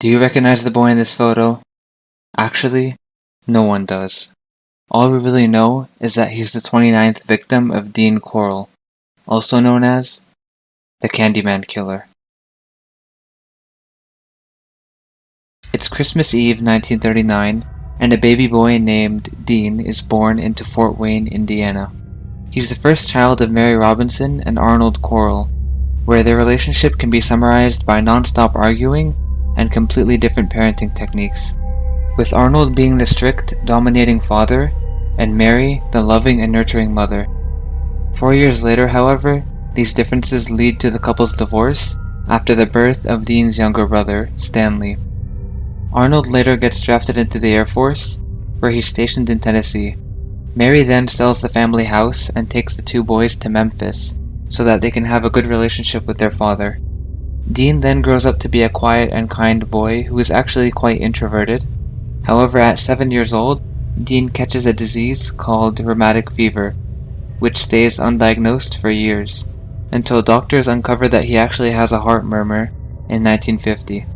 Do you recognize the boy in this photo? Actually, no one does. All we really know is that he's the 29th victim of Dean Corll, also known as the Candyman killer. It's Christmas Eve 1939, and a baby boy named Dean is born into Fort Wayne, Indiana. He's the first child of Mary Robinson and Arnold Corll, where their relationship can be summarized by non-stop arguing and completely different parenting techniques, with Arnold being the strict, dominating father, and Mary the loving and nurturing mother. 4 years later, however, these differences lead to the couple's divorce after the birth of Dean's younger brother, Stanley. Arnold later gets drafted into the Air Force, where he's stationed in Tennessee. Mary then sells the family house and takes the two boys to Memphis, so that they can have a good relationship with their father. Dean then grows up to be a quiet and kind boy who is actually quite introverted. However, at 7 years old, Dean catches a disease called rheumatic fever, which stays undiagnosed for years, until doctors uncover that he actually has a heart murmur in 1950.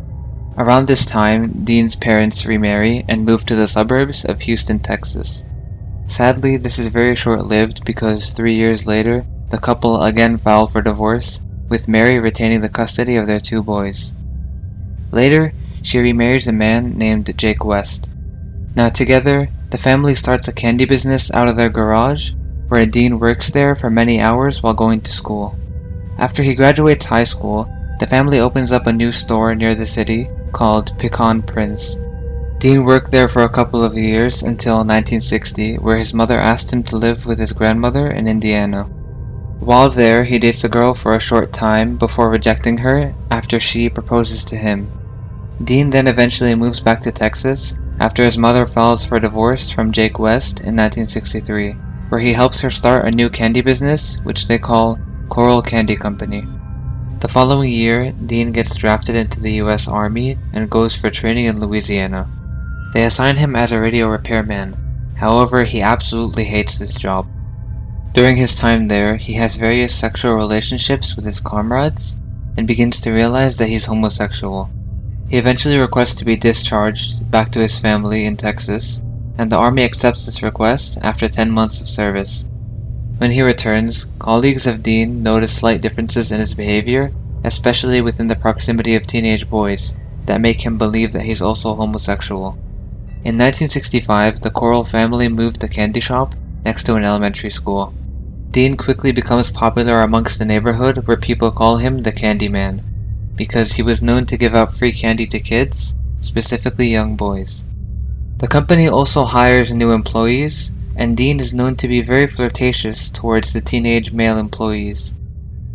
Around this time, Dean's parents remarry and move to the suburbs of Houston, Texas. Sadly, this is very short-lived because 3 years later, the couple again file for divorce, with Mary retaining the custody of their two boys. Later, she remarries a man named Jake West. Now together, the family starts a candy business out of their garage, where Dean works there for many hours while going to school. After he graduates high school, the family opens up a new store near the city called Pecan Prince. Dean worked there for a couple of years until 1960, where his mother asked him to live with his grandmother in Indiana. While there, he dates a girl for a short time before rejecting her after she proposes to him. Dean then eventually moves back to Texas after his mother files for divorce from Jake West in 1963, where he helps her start a new candy business, which they call Corll Candy Company. The following year, Dean gets drafted into the US Army and goes for training in Louisiana. They assign him as a radio repairman. However, he absolutely hates this job. During his time there, he has various sexual relationships with his comrades and begins to realize that he's homosexual. He eventually requests to be discharged back to his family in Texas, and the Army accepts this request after 10 months of service. When he returns, colleagues of Dean notice slight differences in his behavior, especially within the proximity of teenage boys, that make him believe that he's also homosexual. In 1965, the Corll family moved the candy shop next to an elementary school. Dean quickly becomes popular amongst the neighborhood, where people call him the Candyman, because he was known to give out free candy to kids, specifically young boys. The company also hires new employees, and Dean is known to be very flirtatious towards the teenage male employees.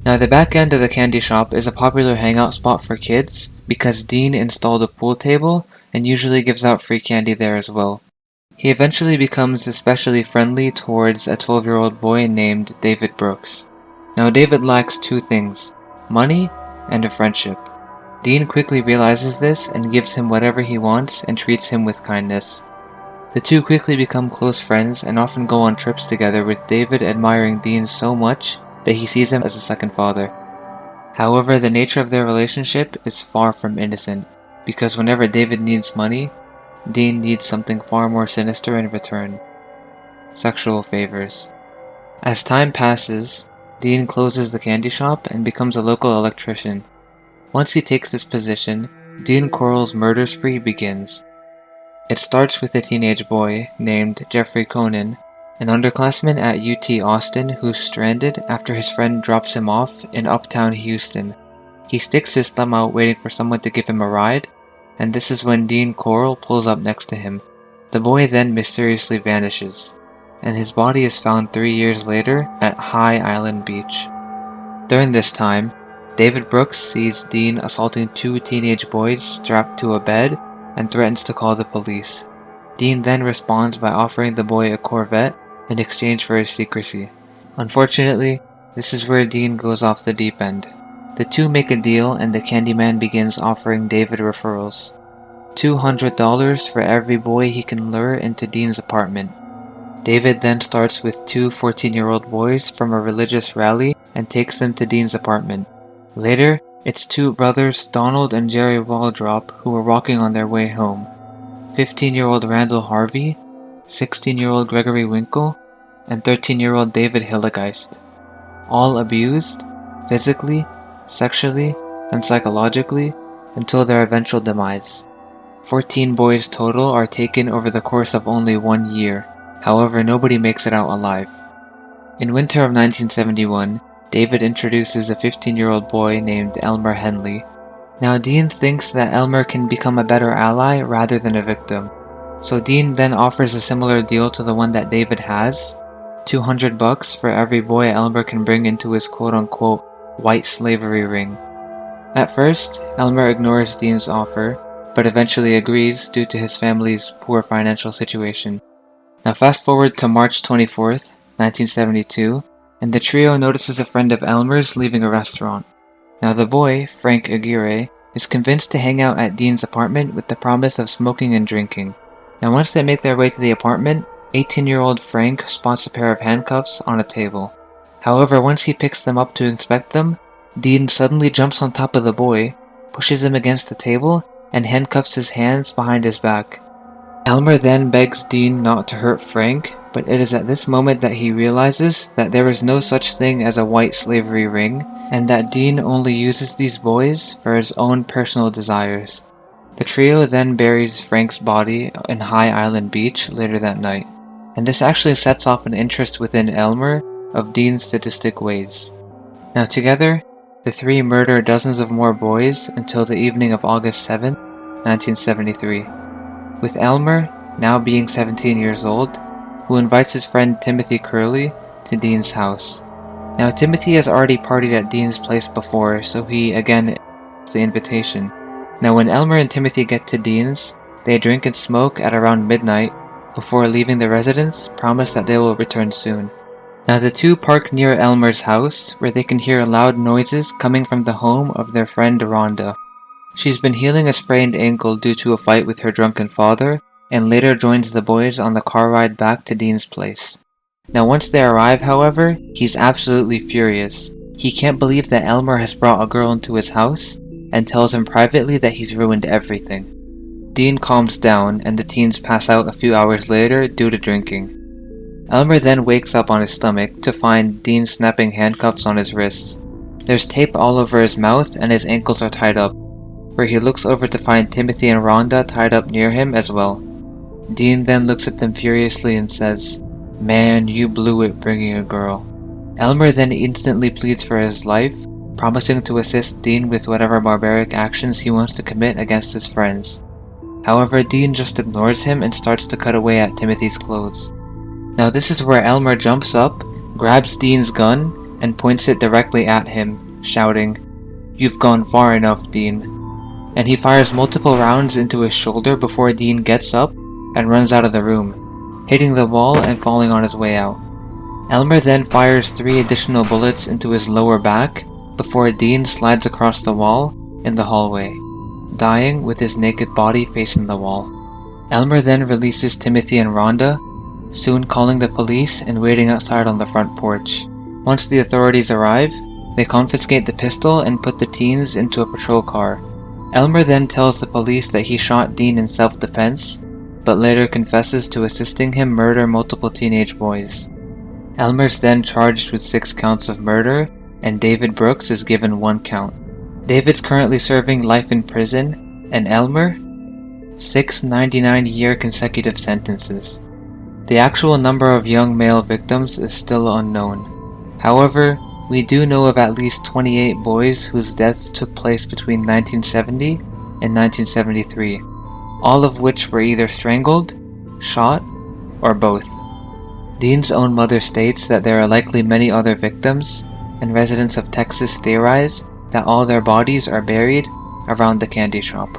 Now, the back end of the candy shop is a popular hangout spot for kids because Dean installed a pool table and usually gives out free candy there as well. He eventually becomes especially friendly towards a 12-year-old boy named David Brooks. Now, David lacks two things: money and a friendship. Dean quickly realizes this and gives him whatever he wants and treats him with kindness. The two quickly become close friends and often go on trips together, with David admiring Dean so much that he sees him as a second father. However, the nature of their relationship is far from innocent, because whenever David needs money, Dean needs something far more sinister in return: sexual favors. As time passes, Dean closes the candy shop and becomes a local electrician. Once he takes this position, Dean Corll's murder spree begins. It starts with a teenage boy named Jeffrey Conan, an underclassman at UT Austin who's stranded after his friend drops him off in uptown Houston. He sticks his thumb out waiting for someone to give him a ride, and this is when Dean Corll pulls up next to him. The boy then mysteriously vanishes, and his body is found 3 years later at High Island Beach. During this time, David Brooks sees Dean assaulting two teenage boys strapped to a bed and threatens to call the police. Dean then responds by offering the boy a Corvette in exchange for his secrecy. Unfortunately, this is where Dean goes off the deep end. The two make a deal, and the Candyman begins offering David referrals. $200 for every boy he can lure into Dean's apartment. David then starts with two 14-year-old boys from a religious rally and takes them to Dean's apartment. Later, It's two brothers, Donald and Jerry Waldrop, who were walking on their way home. 15-year-old Randall Harvey, 16-year-old Gregory Winkle, and 13-year-old David Hillegeist. All abused, physically, sexually, and psychologically, until their eventual demise. 14 boys total are taken over the course of only 1 year. However, nobody makes it out alive. In winter of 1971, David introduces a 15-year-old boy named Elmer Henley. Now Dean thinks that Elmer can become a better ally rather than a victim. So Dean then offers a similar deal to the one that David has, $200 for every boy Elmer can bring into his quote-unquote white slavery ring. At first, Elmer ignores Dean's offer, but eventually agrees due to his family's poor financial situation. Now fast forward to March 24th, 1972, and the trio notices a friend of Elmer's leaving a restaurant. Now the boy, Frank Aguirre, is convinced to hang out at Dean's apartment with the promise of smoking and drinking. Now once they make their way to the apartment, 18-year-old Frank spots a pair of handcuffs on a table. However, once he picks them up to inspect them, Dean suddenly jumps on top of the boy, pushes him against the table, and handcuffs his hands behind his back. Elmer then begs Dean not to hurt Frank, but it is at this moment that he realizes that there is no such thing as a white slavery ring, and that Dean only uses these boys for his own personal desires. The trio then buries Frank's body in High Island Beach later that night, and this actually sets off an interest within Elmer of Dean's sadistic ways. Now together, the three murder dozens of more boys until the evening of August 7, 1973, with Elmer, now being 17 years old, who invites his friend Timothy Curley to Dean's house. Now Timothy has already partied at Dean's place before, so he again accepts the invitation. Now when Elmer and Timothy get to Dean's, they drink and smoke at around midnight. Before leaving the residence, promise that they will return soon. Now the two park near Elmer's house, where they can hear loud noises coming from the home of their friend Rhonda. She's been healing a sprained ankle due to a fight with her drunken father, and later joins the boys on the car ride back to Dean's place. Now once they arrive, however, he's absolutely furious. He can't believe that Elmer has brought a girl into his house, and tells him privately that he's ruined everything. Dean calms down, and the teens pass out a few hours later due to drinking. Elmer then wakes up on his stomach to find Dean snapping handcuffs on his wrists. There's tape all over his mouth and his ankles are tied up, where he looks over to find Timothy and Rhonda tied up near him as well. Dean then looks at them furiously and says, "Man, you blew it bringing a girl." Elmer then instantly pleads for his life, promising to assist Dean with whatever barbaric actions he wants to commit against his friends. However, Dean just ignores him and starts to cut away at Timothy's clothes. Now this is where Elmer jumps up, grabs Dean's gun, and points it directly at him, shouting, "You've gone far enough, Dean." And he fires multiple rounds into his shoulder before Dean gets up and runs out of the room, hitting the wall and falling on his way out. Elmer then fires 3 additional bullets into his lower back before Dean slides across the wall in the hallway, dying with his naked body facing the wall. Elmer then releases Timothy and Rhonda, soon calling the police and waiting outside on the front porch. Once the authorities arrive, they confiscate the pistol and put the teens into a patrol car. Elmer then tells the police that he shot Dean in self-defense, but later confesses to assisting him murder multiple teenage boys. Elmer's then charged with 6 counts of murder, and David Brooks is given 1 count. David's currently serving life in prison, and Elmer, 6 99-year consecutive sentences. The actual number of young male victims is still unknown. However, we do know of at least 28 boys whose deaths took place between 1970 and 1973, all of which were either strangled, shot, or both. Dean's own mother states that there are likely many other victims, and residents of Texas theorize that all their bodies are buried around the candy shop.